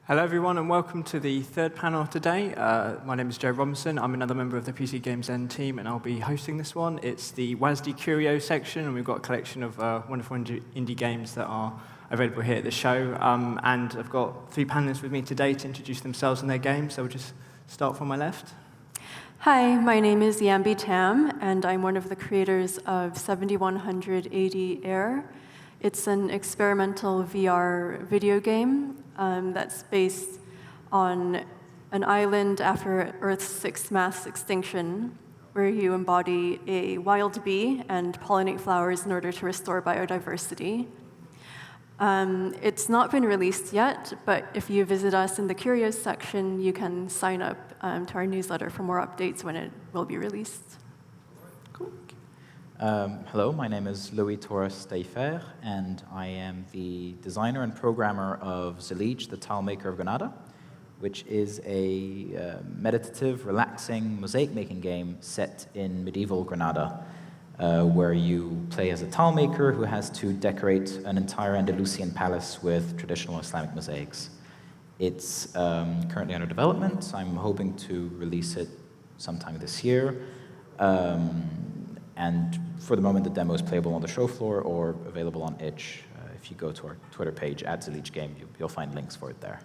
Hello, everyone, and welcome to the third panel today. My name is Joe Robinson. I'm another member of the PCGamesN's team, and I'll be hosting this one. It's the W.A.S.D Curios section, and we've got a collection of wonderful indie games that are available here at the show. And I've got three panelists with me today to introduce themselves and their games, so we'll just start from my left. Hi, my name is Yambe Tam, and I'm one of the creators of 7100 AD Air. It's an experimental VR video game that's based on an island after Earth's sixth mass extinction, where you embody a wild bee and pollinate flowers in order to restore biodiversity. It's not been released yet, but if you visit us in the Curios section, you can sign up to our newsletter for more updates when it will be released. Cool. Hello, my name is Louis Torres Tailfer, and I am the designer and programmer of Zellige, the tile maker of Granada, which is a meditative, relaxing, mosaic-making game set in medieval Granada, where you play as a tile maker who has to decorate an entire Andalusian palace with traditional Islamic mosaics. It's currently under development. I'm hoping to release it sometime this year. And for the moment, the demo is playable on the show floor or available on itch. If you go to our Twitter page, @ZelligeGame, you'll find links for it there.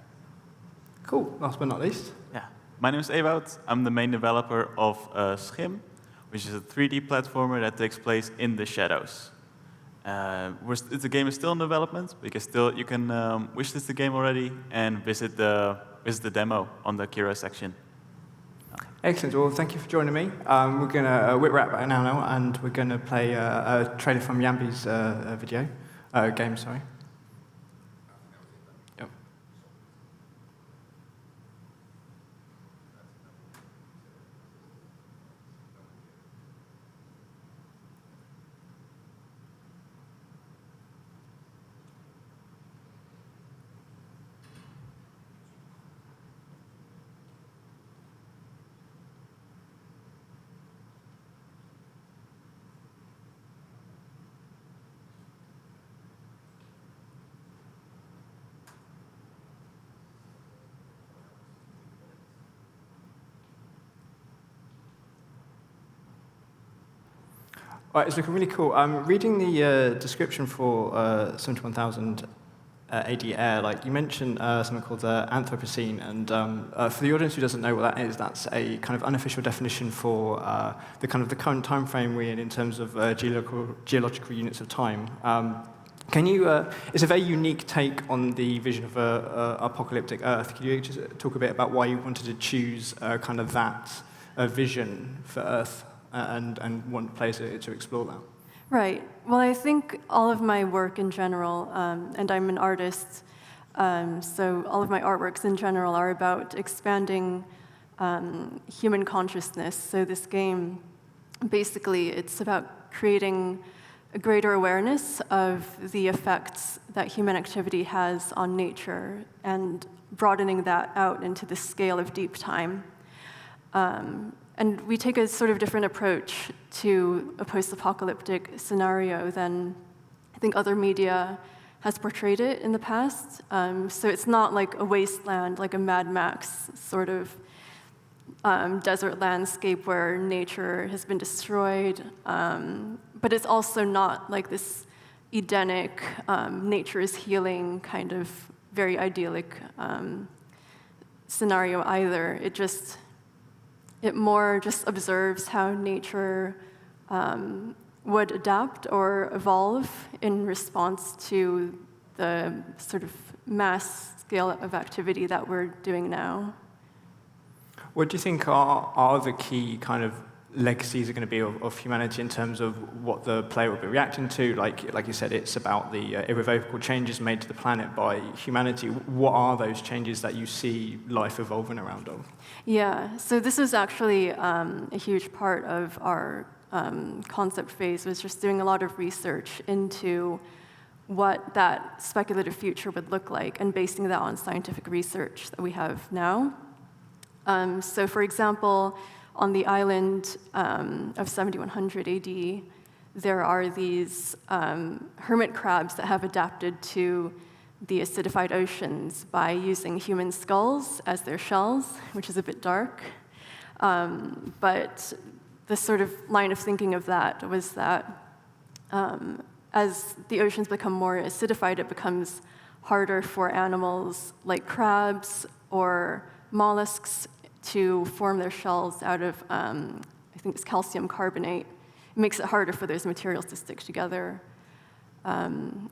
Cool. Last but not least. Yeah. My name is Ewoud. I'm the main developer of SCHiM, which is a 3D platformer that takes place in the shadows. The game is still in development, but you can wishlist the game already and visit the demo on the Curios section. Excellent. Well, thank you for joining me. We're going to whip wrap right now, and we're going to play a trailer from Yambe's game. Sorry. Yep. All right, it's looking really cool. I'm reading the description for 71,000 AD Air. You mentioned something called the Anthropocene, and for the audience who doesn't know what that is, that's a kind of unofficial definition for the current time frame we're in terms of geological units of time. It's a very unique take on the vision of apocalyptic Earth. Can you just talk a bit about why you wanted to choose kind of that vision for Earth? And want players to explore that? Right. Well, I think all of my work in general, and I'm an artist, so all of my artworks in general are about expanding human consciousness. So this game, basically, it's about creating a greater awareness of the effects that human activity has on nature and broadening that out into the scale of deep time. And we take a sort of different approach to a post-apocalyptic scenario than I think other media has portrayed it in the past. So it's not like a wasteland, like a Mad Max sort of desert landscape where nature has been destroyed. But it's also not like this Edenic, nature is healing kind of very idyllic scenario either. It more just observes how nature would adapt or evolve in response to the sort of mass scale of activity that we're doing now. What do you think are the key kind of legacies are going to be of humanity in terms of what the player will be reacting to? Like you said, it's about the irrevocable changes made to the planet by humanity. What are those changes that you see life evolving around of? Yeah, so this was actually a huge part of our concept phase, was just doing a lot of research into what that speculative future would look like and basing that on scientific research that we have now. So for example, on the island of 7100 AD, there are these hermit crabs that have adapted to the acidified oceans by using human skulls as their shells, which is a bit dark. But the sort of line of thinking of that was that as the oceans become more acidified, it becomes harder for animals like crabs or mollusks to form their shells out of, I think it's calcium carbonate. It makes it harder for those materials to stick together.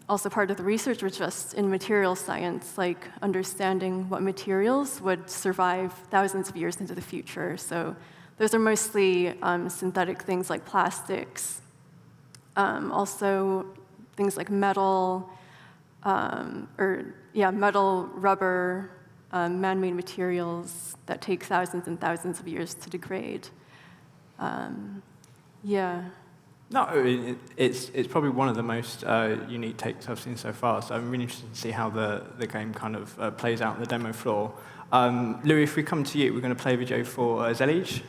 Also part of the research was just in material science, like understanding what materials would survive thousands of years into the future. So those are mostly synthetic things like plastics, also things like metal, metal, rubber, man-made materials that take thousands and thousands of years to degrade. No, it's probably one of the most unique takes I've seen so far, so I'm really interested to see how the game kind of plays out on the demo floor. Louis, if we come to you, we're going to play a video for Zellige.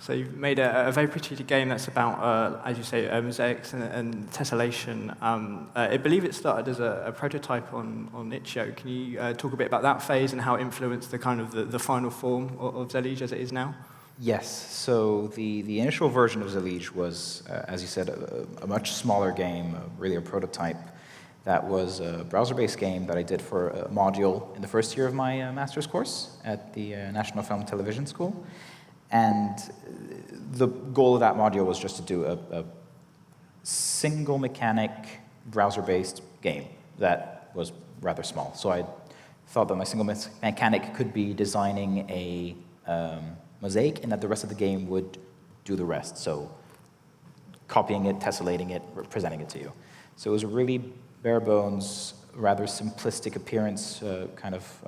So you've made a very pretty game that's about, as you say, mosaics and tessellation. I believe it started as a prototype on Itch.io. Can you talk a bit about that phase and how it influenced the kind of the final form of Zellige as it is now? Yes. So the initial version of Zellige was, as you said, a much smaller game, really a prototype. That was a browser-based game that I did for a module in the first year of my master's course at the National Film and Television School. And the goal of that module was just to do a single mechanic browser-based game that was rather small. So I thought that my single mechanic could be designing a mosaic and that the rest of the game would do the rest. So copying it, tessellating it, presenting it to you. So it was a really bare bones, rather simplistic appearance, kind of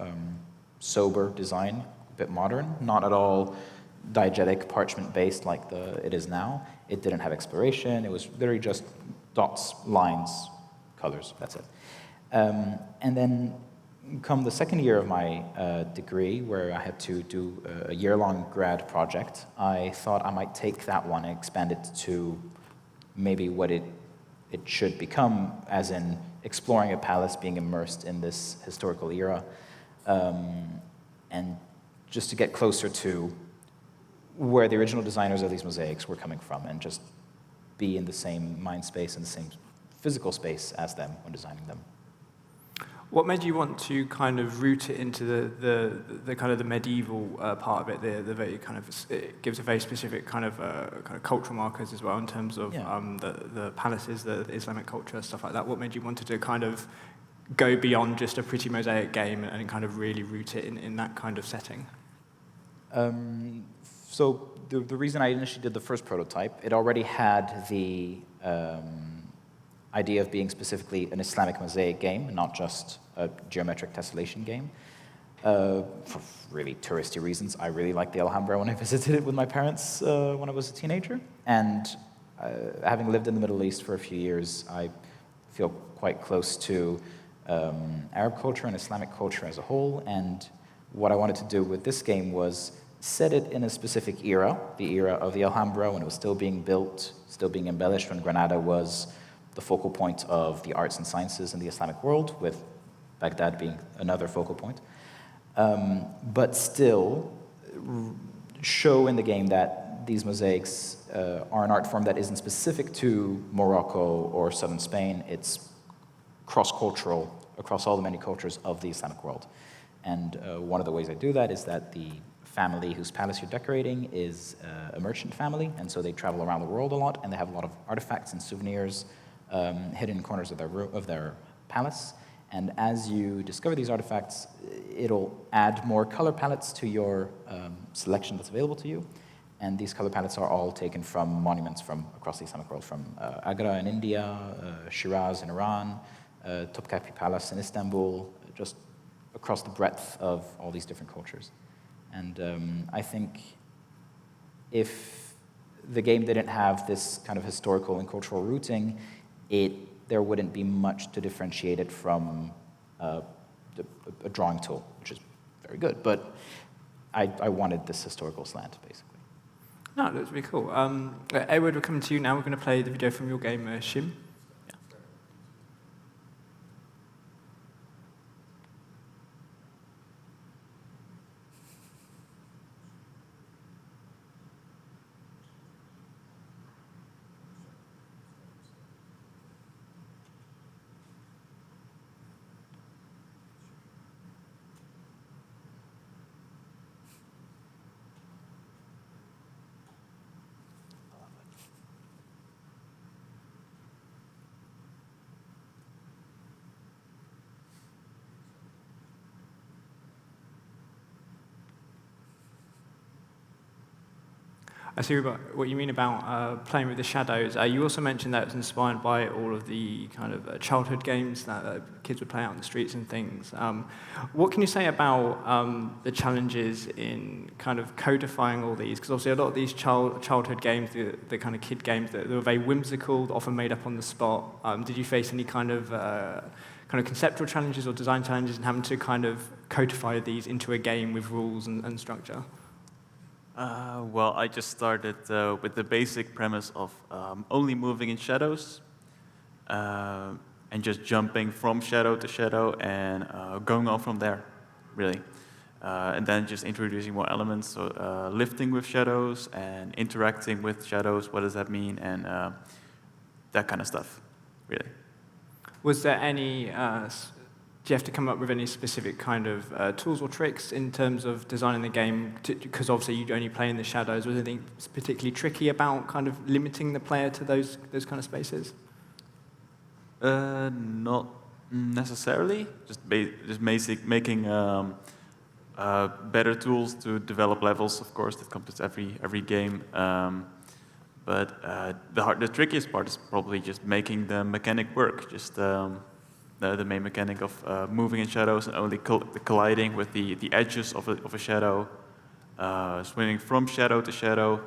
sober design, a bit modern, not at all diegetic, parchment-based like it is now. It didn't have exploration. It was literally just dots, lines, colors. That's it. And then come the second year of my degree, where I had to do a year-long grad project, I thought I might take that one and expand it to maybe what it should become, as in exploring a palace, being immersed in this historical era, and just to get closer to where the original designers of these mosaics were coming from, and just be in the same mind space and the same physical space as them when designing them. What made you want to kind of root it into the kind of the medieval part of it? The very kind of, it gives a very specific kind of cultural markers as well in terms of the palaces, the Islamic culture, stuff like that. What made you want to kind of go beyond just a pretty mosaic game and kind of really root it in that kind of setting? So the reason I initially did the first prototype, it already had the idea of being specifically an Islamic mosaic game, not just a geometric tessellation game. For really touristy reasons, I really liked the Alhambra when I visited it with my parents when I was a teenager. And having lived in the Middle East for a few years, I feel quite close to Arab culture and Islamic culture as a whole. And what I wanted to do with this game was set it in a specific era, the era of the Alhambra, when it was still being built, still being embellished, when Granada was the focal point of the arts and sciences in the Islamic world, with Baghdad being another focal point. But still show in the game that these mosaics are an art form that isn't specific to Morocco or southern Spain. It's cross-cultural across all the many cultures of the Islamic world. And one of the ways I do that is that the family whose palace you're decorating is a merchant family, and so they travel around the world a lot, and they have a lot of artifacts and souvenirs hidden in corners of their palace. And as you discover these artifacts, it'll add more color palettes to your selection that's available to you. And these color palettes are all taken from monuments from across the Islamic world, from Agra in India, Shiraz in Iran, Topkapi Palace in Istanbul, just across the breadth of all these different cultures. And I think if the game didn't have this kind of historical and cultural rooting, there wouldn't be much to differentiate it from a drawing tool, which is very good. But I wanted this historical slant, basically. No, that's really cool. Ewoud, we're coming to you now. We're going to play the video from your game, SCHiM. I see what you mean about playing with the shadows. You also mentioned that it was inspired by all of the kind of childhood games that kids would play out in the streets and things. What can you say about the challenges in kind of codifying all these? Because obviously a lot of these childhood games, the kind of kid games, they were very whimsical, often made up on the spot. Did you face any kind of conceptual challenges or design challenges in having to kind of codify these into a game with rules and structure? Well, I just started with the basic premise of only moving in shadows and just jumping from shadow to shadow and going on from there, really. And then just introducing more elements, so lifting with shadows and interacting with shadows, what does that mean, and that kind of stuff, really. Was there any do you have to come up with any specific kind of tools or tricks in terms of designing the game? Because obviously you only play in the shadows. Was there anything particularly tricky about kind of limiting the player to those kind of spaces? Not necessarily. Just making better tools to develop levels. Of course, that comes with every game. But the trickiest part is probably just making the mechanic work. Just the main mechanic of moving in shadows and only colliding with the edges of a shadow, swinging from shadow to shadow,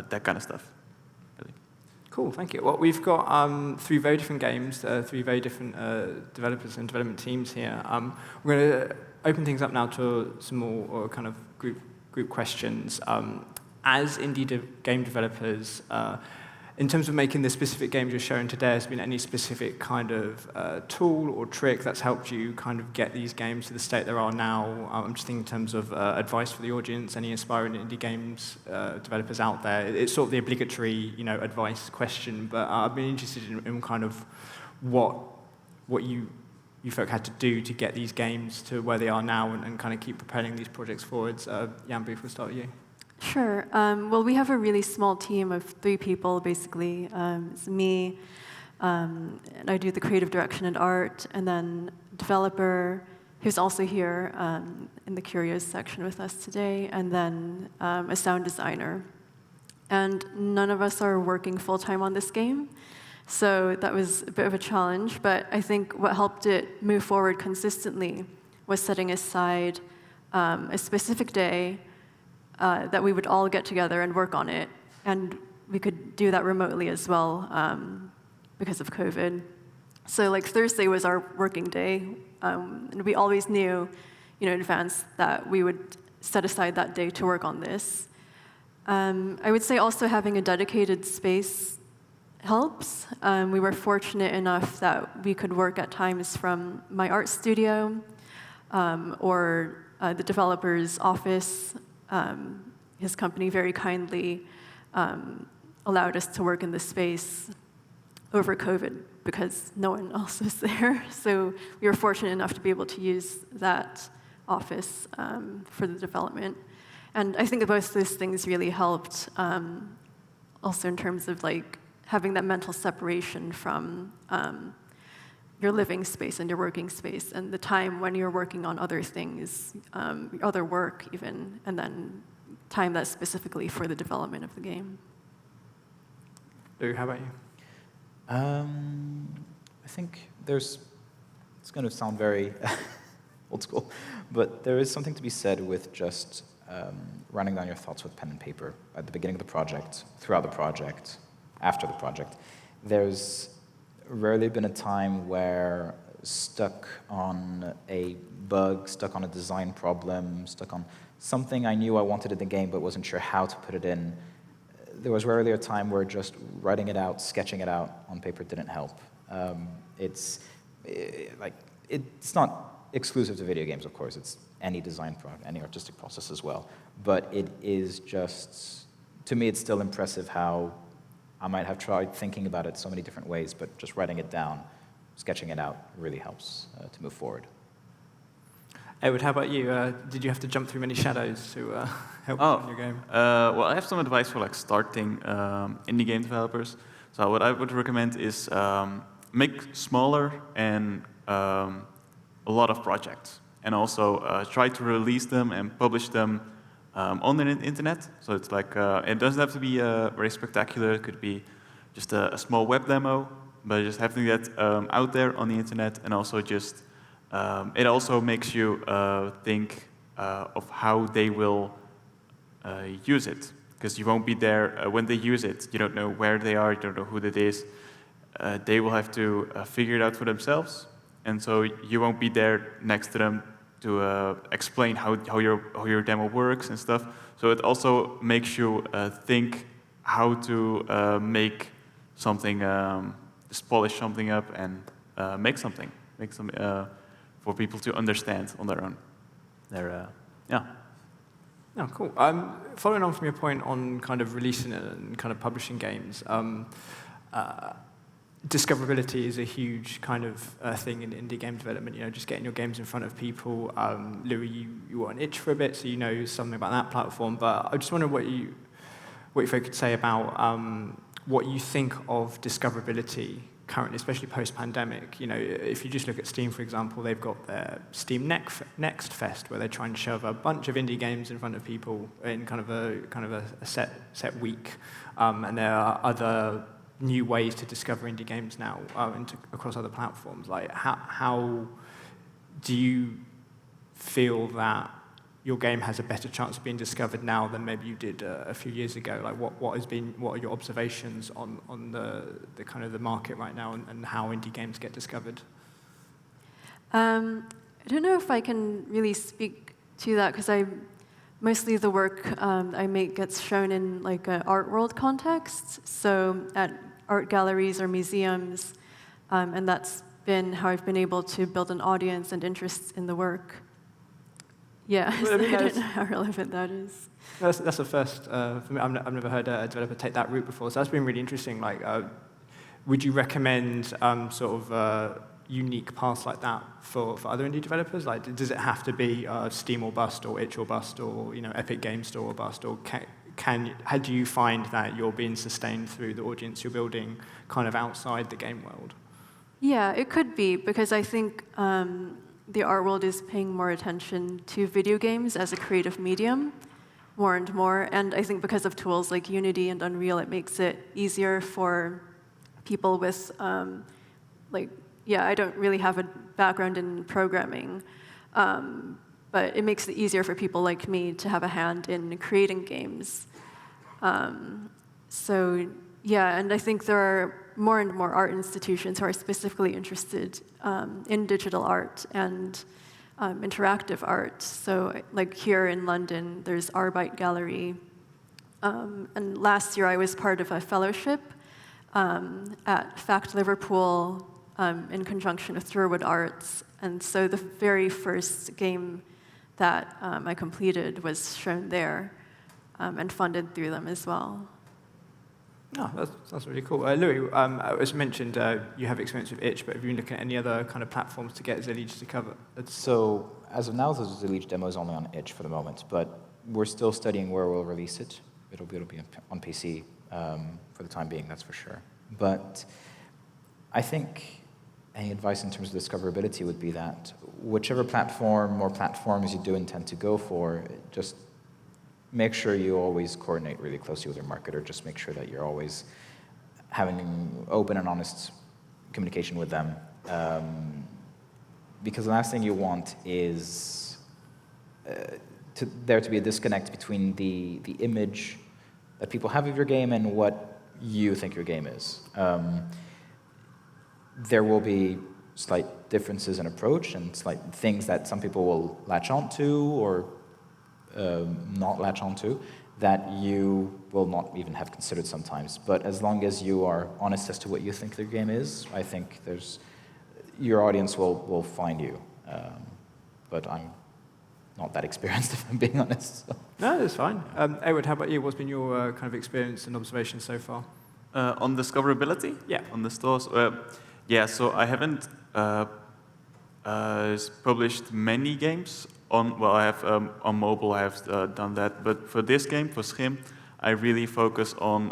that kind of stuff. Really. Cool, thank you. Well, we've got 3 very different games, 3 very different developers and development teams here. We're going to open things up now to some more kind of group questions. As indie game developers, in terms of making the specific games you're showing today, has been any specific kind of tool or trick that's helped you kind of get these games to the state they are now? I'm just thinking in terms of advice for the audience, any aspiring indie games developers out there. It's sort of the obligatory, advice question, but I'd be interested in kind of what you folk had to do to get these games to where they are now and kind of keep propelling these projects forwards. Yambe, if we'll start with you. Sure. Well, we have a really small team of 3 people, basically. It's me, and I do the creative direction and art, and then a developer who's also here in the Curios section with us today, and then a sound designer. And none of us are working full-time on this game, so that was a bit of a challenge, but I think what helped it move forward consistently was setting aside a specific day that we would all get together and work on it. And we could do that remotely as well because of COVID. So like Thursday was our working day. And we always knew in advance that we would set aside that day to work on this. I would say also having a dedicated space helps. We were fortunate enough that we could work at times from my art studio or the developer's office. His company very kindly allowed us to work in this space over COVID because no one else was there. So we were fortunate enough to be able to use that office for the development. And I think both those things really helped, also in terms of like having that mental separation from your living space and your working space, and the time when you're working on other things, other work even, and then time that's specifically for the development of the game. Lou, how about you? I think it's going to sound very old school, but there is something to be said with just running down your thoughts with pen and paper at the beginning of the project, throughout the project, after the project. There's rarely been a time where stuck on a bug, stuck on a design problem, stuck on something I knew I wanted in the game but wasn't sure how to put it in. There was rarely a time where just writing it out, sketching it out on paper didn't help. It's not exclusive to video games, of course. It's any design project, any artistic process as well. But it is just, to me, it's still impressive how I might have tried thinking about it so many different ways, but just writing it down, sketching it out really helps to move forward. Ewoud, how about you? Did you have to jump through many shadows to help in your game? Well, I have some advice for like starting indie game developers. So what I would recommend is make smaller and a lot of projects, and also try to release them and publish them on the internet. So it's like it doesn't have to be very spectacular. It could be just a small web demo, but just having that out there on the internet, and also just it also makes you think of how they will use it, because you won't be there when they use it. You don't know where they are. You don't know who that is. They will have to figure it out for themselves, and so you won't be there next to them to explain how your demo works and stuff. So it also makes you think how to make something, just polish something up and make some for people to understand on their own. Yeah. Oh, cool. Following on from your point on kind of releasing it and kind of publishing games, discoverability is a huge kind of thing in indie game development. You know, just getting your games in front of people. Louis, you were on itch for a bit, so you know something about that platform. But I just wonder what you folks could say about what you think of discoverability currently, especially post-pandemic. You know, if you just look at Steam, for example, they've got their Steam Next Fest, where they try and shove a bunch of indie games in front of people in kind of a set week, and there are other new ways to discover indie games now across other platforms. Like, how do you feel that your game has a better chance of being discovered now than maybe you did a few years ago? Like, what are your observations on the kind of the market right now and how indie games get discovered? I don't know if I can really speak to that, because mostly the work I make gets shown in like an art world context, so at art galleries or museums, and that's been how I've been able to build an audience and interest in the work. Yeah, Well, I mean, I don't know how relevant that is. That's a first for me. I've never heard a developer take that route before, so that's been really interesting. Like, would you recommend sort of unique paths like that for other indie developers? Like, does it have to be Steam or bust, or itch or bust, or Epic Games Store or bust, or how do you find that you're being sustained through the audience you're building kind of outside the game world? Yeah, it could be, because I think the art world is paying more attention to video games as a creative medium more and more, and I think because of tools like Unity and Unreal, it makes it easier for people with I don't really have a background in programming, but it makes it easier for people like me to have a hand in creating games. So yeah, and I think there are more and more art institutions who are specifically interested in digital art and interactive art. So like here in London, there's Arbite Gallery. And last year I was part of a fellowship at FACT Liverpool in conjunction with Durwood Arts. And so the very first game that I completed was shown there and funded through them as well. Oh, that's really cool. Louis, as mentioned, you have experience with itch, but have you been looking at any other kind of platforms to get Zellige to cover? So as of now, the Zellige demo is only on itch for the moment, but we're still studying where we'll release it. It'll be on PC for the time being, that's for sure. But I think any advice in terms of discoverability would be that whichever platform or platforms you do intend to go for, just make sure you always coordinate really closely with your marketer. Just make sure that you're always having open and honest communication with them. Because the last thing you want is there to be a disconnect between the image that people have of your game and what you think your game is. There will be slight differences in approach and slight things that some people will latch onto or not latch onto that you will not even have considered sometimes. But as long as you are honest as to what you think their game is, I think your audience will find you. But I'm not that experienced, if I'm being honest. So. No, that's fine. Ewoud, how about you? What's been your kind of experience and observation so far? On discoverability? Yeah. On the stores? Yeah, so I haven't published many games I have on mobile, I have done that. But for this game, for SCHiM, I really focus on,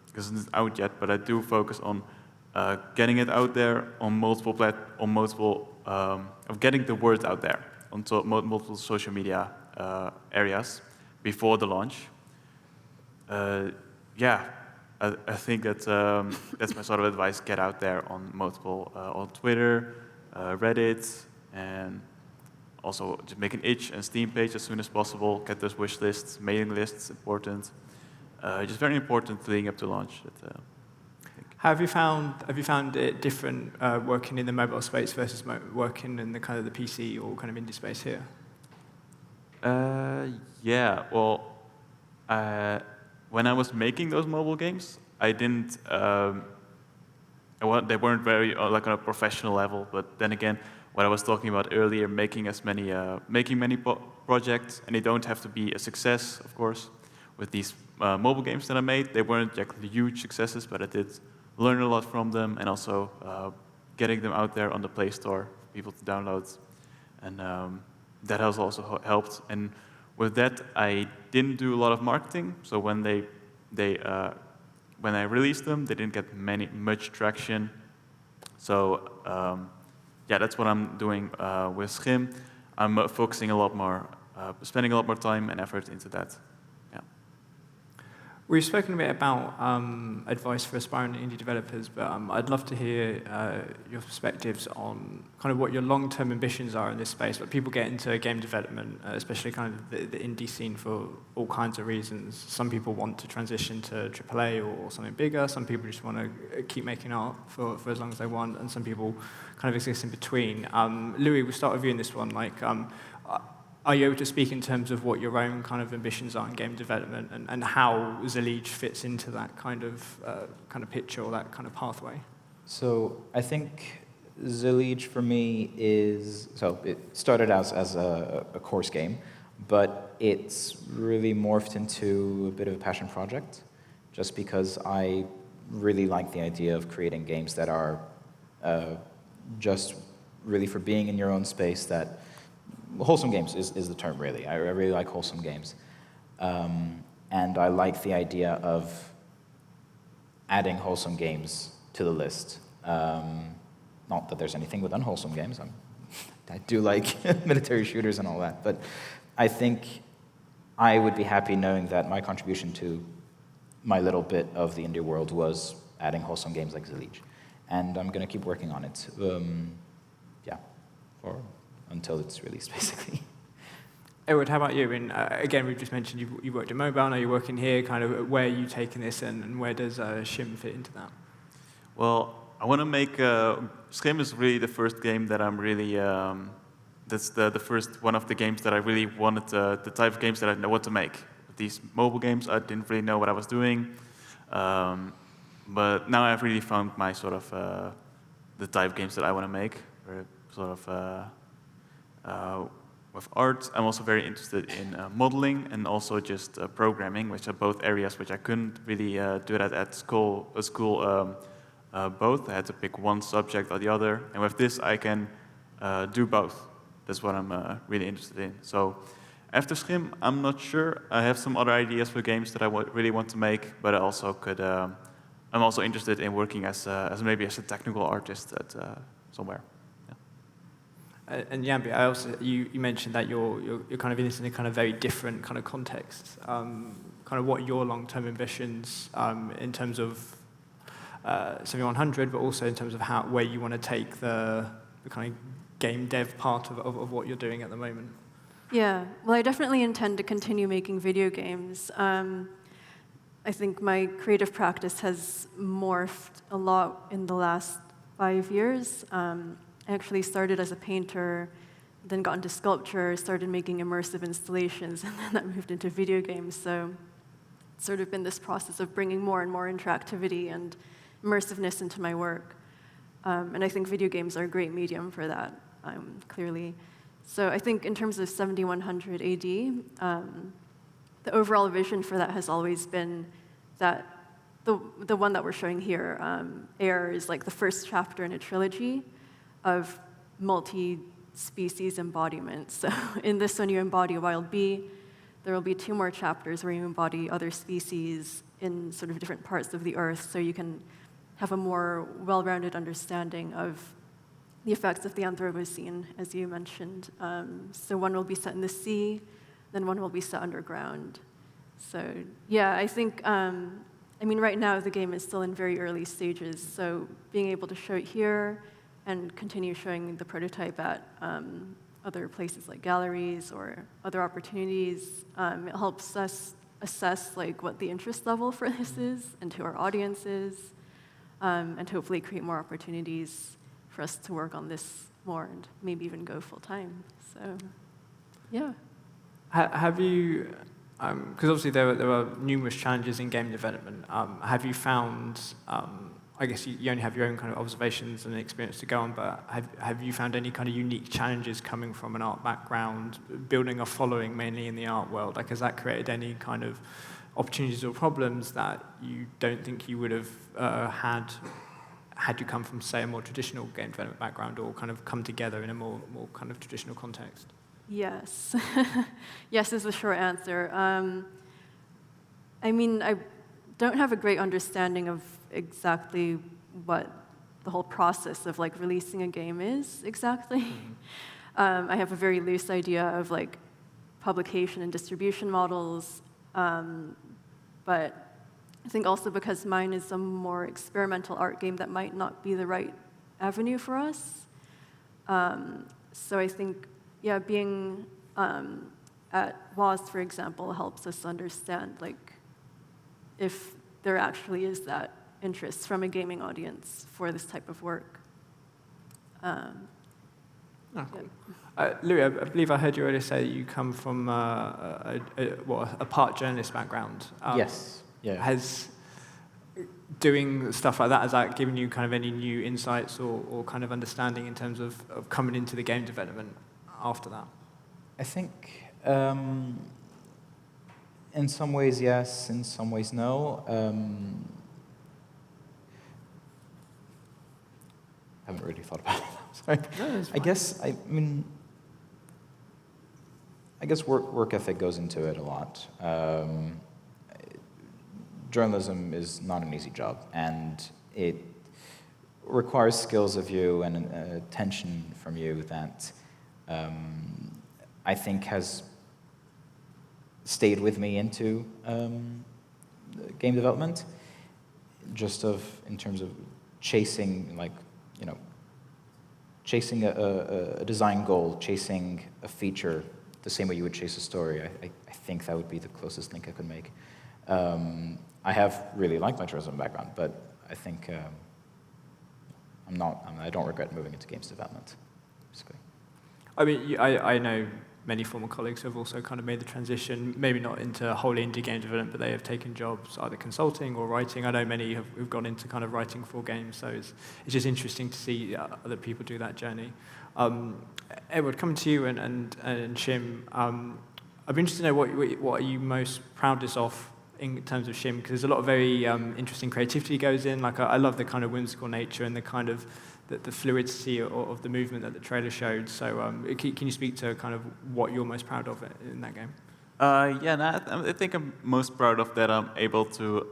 because it's not out yet, but I do focus on getting it out there on of getting the word out there on multiple social media areas before the launch. Yeah, I think that's my sort of advice. Get out there on multiple, on Twitter, Reddit, and also just make an itch and Steam page as soon as possible. Get those wish lists, mailing lists, important. Just very important leading up to launch. Have you found it different working in the mobile space versus working in the kind of the PC or kind of indie space here? Yeah, well, when I was making those mobile games, I didn't. They weren't very like on a professional level. But then again, what I was talking about earlier, making many projects, and they don't have to be a success, of course. With these mobile games that I made, they weren't exactly huge successes, but I did learn a lot from them, and also getting them out there on the Play Store for people to download, and that has also helped. And with that, I didn't do a lot of marketing. So when I released them, they didn't get much traction. So yeah, that's what I'm doing with SCHiM. I'm focusing a lot more, spending a lot more time and effort into that. Yeah. We've spoken a bit about advice for aspiring indie developers, but I'd love to hear your perspectives on kind of what your long-term ambitions are in this space. But people get into game development, especially kind of the indie scene, for all kinds of reasons. Some people want to transition to AAA or something bigger. Some people just want to keep making art for as long as they want, and some people kind of exist in between. Louis, we'll start with you in this one. Like, are you able to speak in terms of what your own kind of ambitions are in game development and how Zellige fits into that kind of picture or that kind of pathway? So I think Zellige for me it started as a course game, but it's really morphed into a bit of a passion project, just because I really like the idea of creating games that are just really for being in your own space. That wholesome games is the term, really. I really like wholesome games. And I like the idea of adding wholesome games to the list. Not that there's anything with unwholesome games. I do like military shooters and all that. But I think I would be happy knowing that my contribution to my little bit of the indie world was adding wholesome games like Zellige. And I'm going to keep working on it. Until it's released, basically. Ewoud, how about you? And again, we've just mentioned you worked in mobile, now you're working here. Kind of where are you taking this, and where does SCHiM fit into that? Well, I want to make SCHiM is really the first game that I'm really. That's the first one of the games that I really wanted, the type of games that I want to make. With these mobile games, I didn't really know what I was doing, but now I've really found my sort of the type of games that I want to make. Or sort of. With art, I'm also very interested in modeling and also just programming, which are both areas which I couldn't really do that at school. Both I had to pick one subject or the other, and with this I can do both. That's what I'm really interested in. So, After SCHiM, I'm not sure. I have some other ideas for games that I really want to make, but I also could. I'm also interested in working as maybe as a technical artist at somewhere. And Yambe, I also you mentioned that you're kind of in this in a kind of very different kind of context. Kind of what are your long-term ambitions in terms of 7100, but also in terms of where you want to take the kind of game dev part of what you're doing at the moment. Yeah, well, I definitely intend to continue making video games. I think my creative practice has morphed a lot in the last 5 years. I actually started as a painter, then got into sculpture, started making immersive installations, and then that moved into video games. So it's sort of been this process of bringing more and more interactivity and immersiveness into my work. And I think video games are a great medium for that, clearly. So I think in terms of 7100 AD, the overall vision for that has always been that the one that we're showing here, Air, is like the first chapter in a trilogy of multi-species embodiment. So in this one, you embody a wild bee. There will be 2 more chapters where you embody other species in sort of different parts of the Earth, so you can have a more well-rounded understanding of the effects of the Anthropocene, as you mentioned. So one will be set in the sea, then one will be set underground. So yeah, I think, I mean, right now the game is still in very early stages, so being able to show it here and continue showing the prototype at other places like galleries or other opportunities, it helps us assess like what the interest level for this is and who our audience is, and hopefully create more opportunities for us to work on this more and maybe even go full time. So, yeah. Have you, because obviously there are numerous challenges in game development, have you found, I guess you only have your own kind of observations and experience to go on, but have you found any kind of unique challenges coming from an art background, building a following mainly in the art world? Like, has that created any kind of opportunities or problems that you don't think you would have had you come from, say, a more traditional game development background, or kind of come together in a more kind of traditional context? Yes. Yes is the short answer. I mean, I don't have a great understanding of exactly what the whole process of like releasing a game is exactly. Mm-hmm. I have a very loose idea of like publication and distribution models, but I think also because mine is a more experimental art game that might not be the right avenue for us. So I think, yeah, being at W.A.S.D, for example, helps us understand like if there actually is that interest from a gaming audience for this type of work. Cool. Louis, I believe I heard you earlier say you come from a part journalist background. Yes. Yeah. Has doing stuff like that, has that given you kind of any new insights or kind of understanding in terms of coming into the game development after that? I think in some ways yes, in some ways no. I haven't really thought about it. Sorry. No, I guess work ethic goes into it a lot. Journalism is not an easy job, and it requires skills of you and attention from you that I think has stayed with me into game development, just in terms of chasing, like, you know, chasing a design goal, chasing a feature, the same way you would chase a story. I think that would be the closest link I could make. I have really liked my journalism background, but I think I don't regret moving into games development, basically. I mean, I know many former colleagues who have also kind of made the transition, maybe not into whole indie game development, but they have taken jobs either consulting or writing. I know many who've gone into kind of writing for games, so it's just interesting to see other people do that journey. Ewoud, coming to you and SCHiM, I'd be interested to know what are you most proudest of in terms of SCHiM, because there's a lot of very interesting creativity goes in. Like I love the kind of whimsical nature and the kind of the fluidity of the movement that the trailer showed. So can you speak to kind of what you're most proud of in that game? Yeah, no, I think I'm most proud of that I'm able to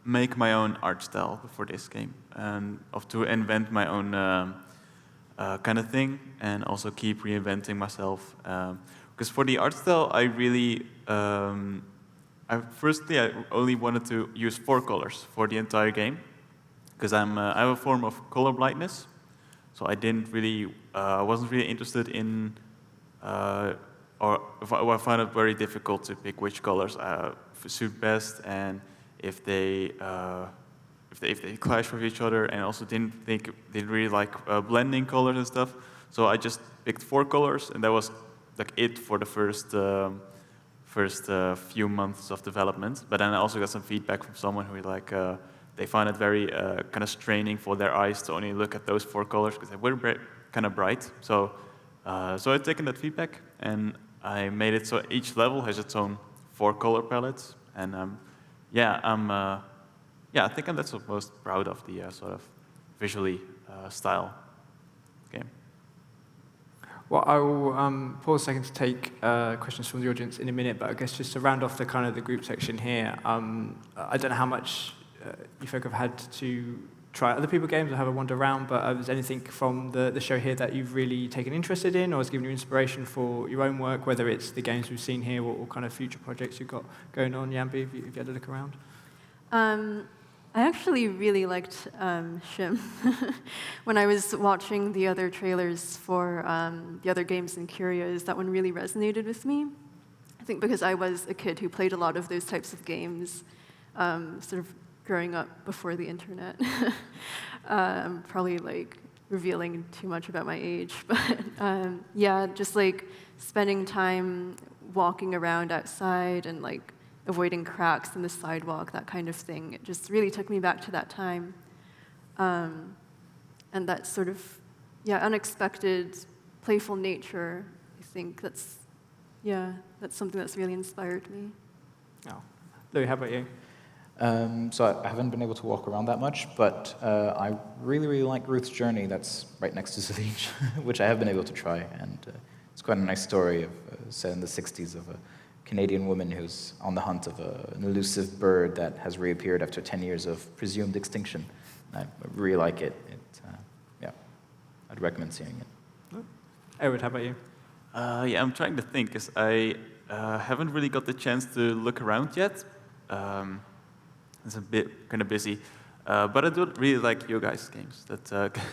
make my own art style for this game and to invent my own kind of thing and also keep reinventing myself. Because for the art style, I really, firstly, I only wanted to use 4 colors for the entire game because I have a form of color blindness, so I didn't really, wasn't really interested in. Or I find it very difficult to pick which colors suit best, and if they clash with each other, and also didn't really like blending colors and stuff. So I just picked 4 colors, and that was like it for the first few months of development. But then I also got some feedback from someone who they find it very kind of straining for their eyes to only look at those 4 colors because they were kind of bright. So I've taken that feedback and I made it so each level has its own 4 color palettes, and I think that's what I'm most proud of, the sort of visually style game. Well, I will pause a second to take questions from the audience in a minute, but I guess just to round off the kind of the group section here, I don't know how much you folk have had to try other people's games or have a wander around, but is anything from the show here that you've really taken interested in or has given you inspiration for your own work, whether it's the games we've seen here or kind of future projects you've got going on? Yambe, have you had a look around? I actually really liked SCHiM. When I was watching the other trailers for the other games and Curios, that one really resonated with me. I think because I was a kid who played a lot of those types of games, sort of growing up before the internet. I'm probably like revealing too much about my age, but yeah, just like spending time walking around outside and like avoiding cracks in the sidewalk, that kind of thing. It just really took me back to that time. And that sort of, unexpected, playful nature, I think that's something that's really inspired me. Oh. Louis, how about you? So I haven't been able to walk around that much, but I really, really like Ruth's Journey. That's right next to Zellige, which I have been able to try. And it's quite a nice story of, set in the 60s of a Canadian woman who's on the hunt of an elusive bird that has reappeared after 10 years of presumed extinction. I really like it. I'd recommend seeing it. Ewoud, how about you? Yeah, I'm trying to think, because I haven't really got the chance to look around yet. It's a bit kind of busy, but I do really like you guys' games.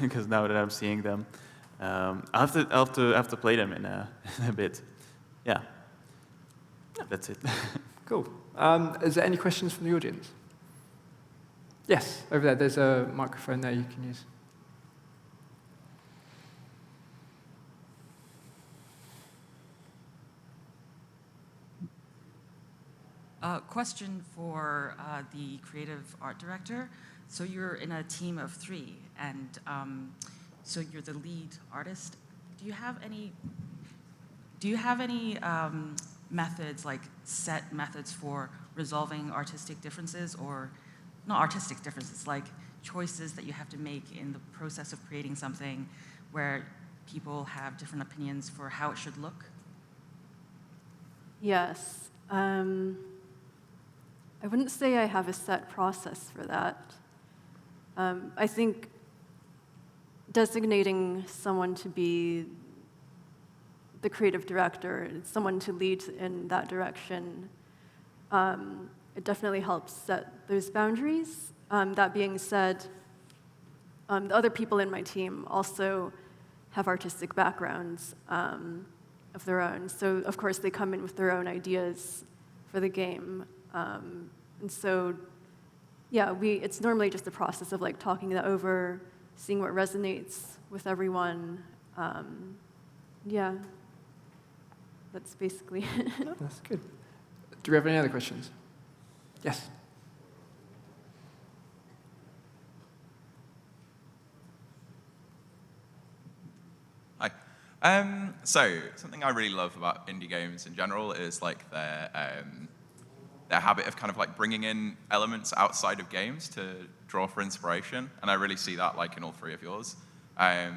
Because now that I'm seeing them, I have to play them in a bit. Yeah, that's it. Cool. Is there any questions from the audience? Yes, over there. There's a microphone there you can use. Question for the creative art director. So you're in a team of 3, and so you're the lead artist. Do you have any methods, like set methods for resolving artistic differences, or not artistic differences, like choices that you have to make in the process of creating something where people have different opinions for how it should look? Yes. I wouldn't say I have a set process for that. I think designating someone to be the creative director, someone to lead in that direction, it definitely helps set those boundaries. That being said, the other people in my team also have artistic backgrounds of their own. So, of course, they come in with their own ideas for the game. And so, yeah, it's normally just a process of like talking that over, seeing what resonates with everyone. Yeah, that's basically it. That's good. Do we have any other questions? Yes. Hi. So something I really love about indie games in general is like their their habit of kind of like bringing in elements outside of games to draw for inspiration, and I really see that like in all three of yours. I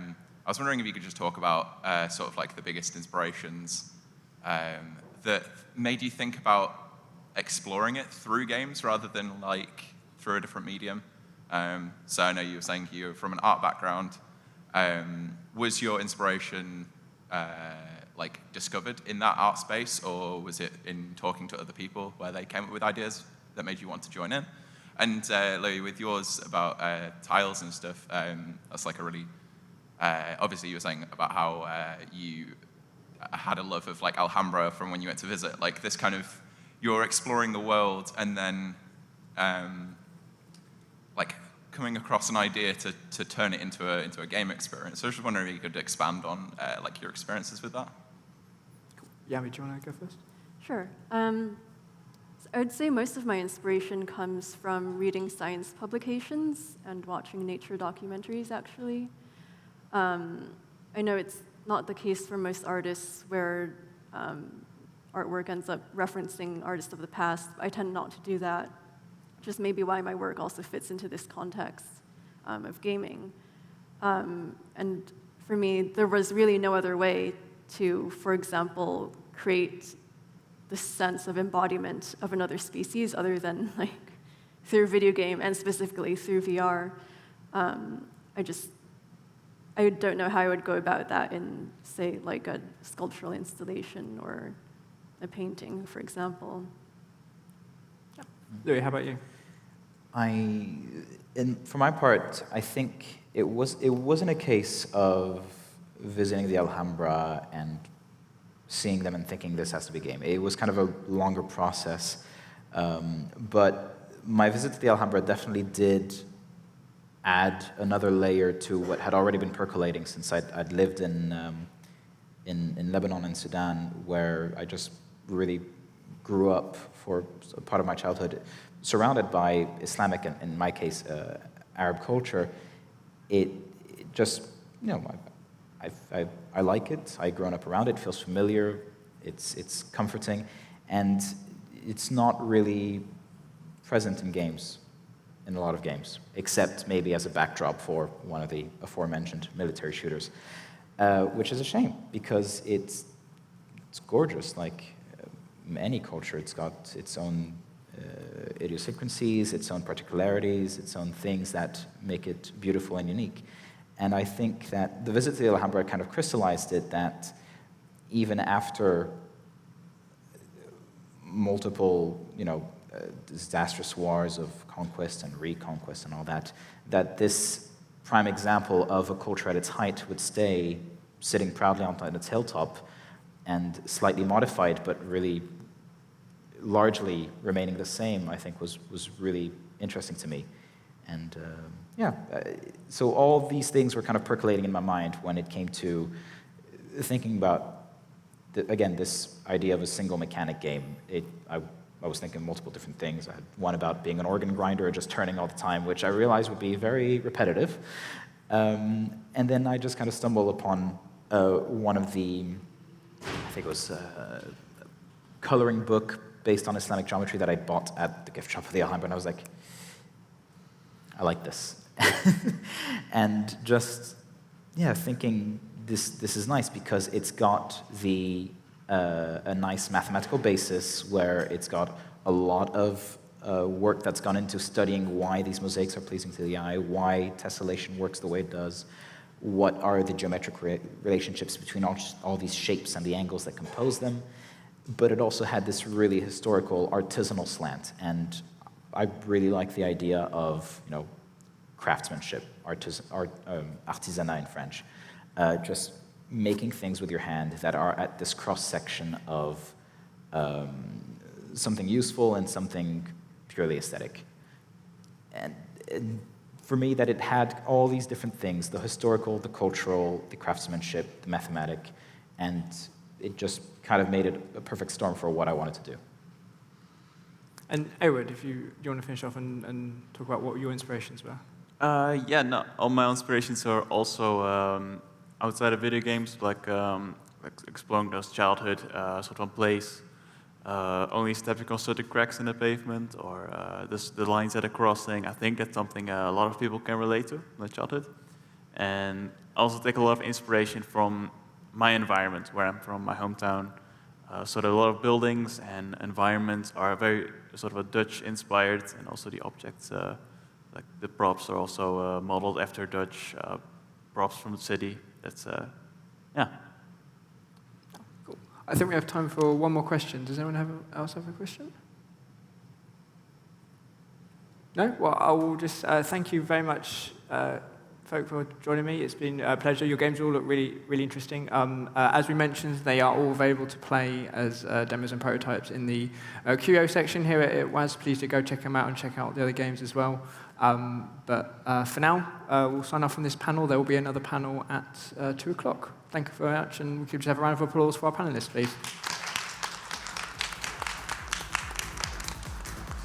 was wondering if you could just talk about sort of like the biggest inspirations that made you think about exploring it through games rather than like through a different medium. So I know you were saying you're from an art background. Was your inspiration like discovered in that art space, or was it in talking to other people where they came up with ideas that made you want to join in? And Louis, with yours about tiles and stuff, that's like a really obviously you were saying about how you had a love of like Alhambra from when you went to visit, like this kind of you're exploring the world and then like coming across an idea to turn it into a game experience. So I was just wondering if you could expand on like your experiences with that. Yambe, do you want to go first? Sure. So I would say most of my inspiration comes from reading science publications and watching nature documentaries, actually. I know it's not the case for most artists where artwork ends up referencing artists of the past. I tend not to do that, which is maybe why my work also fits into this context of gaming. And for me, there was really no other way to, for example, create the sense of embodiment of another species other than like through a video game and specifically through VR. I don't know how I would go about that in, say, like a sculptural installation or a painting, for example. Yeah. Louis, how about you? For my part, I think it wasn't a case of visiting the Alhambra and seeing them and thinking this has to be a game. It was kind of a longer process. But my visit to the Alhambra definitely did add another layer to what had already been percolating since I'd lived in Lebanon and Sudan, where I just really grew up for a part of my childhood surrounded by Islamic, and in my case, Arab culture. It just, you know, I like it. I've grown up around it. It feels familiar. It's comforting, and it's not really present in games, in a lot of games, except maybe as a backdrop for one of the aforementioned military shooters, which is a shame because it's gorgeous. Like any culture, it's got its own idiosyncrasies, its own particularities, its own things that make it beautiful and unique. And I think that the visit to the Alhambra kind of crystallized it, that even after multiple, disastrous wars of conquest and reconquest and all that, that this prime example of a culture at its height would stay sitting proudly on its hilltop and slightly modified, but really largely remaining the same, I think was really interesting to me. And so all these things were kind of percolating in my mind when it came to thinking about, again, this idea of a single mechanic game. I was thinking multiple different things. I had one about being an organ grinder, just turning all the time, which I realized would be very repetitive. And then I just kind of stumbled upon one of the, I think it was a coloring book based on Islamic geometry that I bought at the gift shop of the Alhambra, and I was like, I like this. And just, thinking this is nice because it's got a nice mathematical basis where it's got a lot of work that's gone into studying why these mosaics are pleasing to the eye, why tessellation works the way it does, what are the geometric relationships between all these shapes and the angles that compose them. But it also had this really historical, artisanal slant, and I really like the idea of, craftsmanship, artisanat in French, just making things with your hand that are at this cross-section of something useful and something purely aesthetic. And for me, that it had all these different things, the historical, the cultural, the craftsmanship, the mathematic, and it just kind of made it a perfect storm for what I wanted to do. And Ewoud, if you want to finish off and talk about what your inspirations were. All my inspirations are also outside of video games, like exploring those childhood sort of plays. only steps across certain cracks in the pavement, or the lines at a crossing. I think that's something a lot of people can relate to in their childhood. And also take a lot of inspiration from my environment, where I'm from, my hometown. So there are a lot of buildings and environments are very sort of a Dutch-inspired, and also the objects, like the props, are also modeled after Dutch props from the city. That's, yeah. Cool. I think we have time for one more question. Does anyone else have a question? No? Well, I will just thank you very much, folk, for joining me. It's been a pleasure. Your games all look really, really interesting. As we mentioned, they are all available to play as demos and prototypes in the Curio section here at W.A.S.D. Please do go check them out and check out the other games as well. But for now, we'll sign off from this panel. There will be another panel at 2 o'clock. Thank you very much, and we could just have a round of applause for our panelists, please.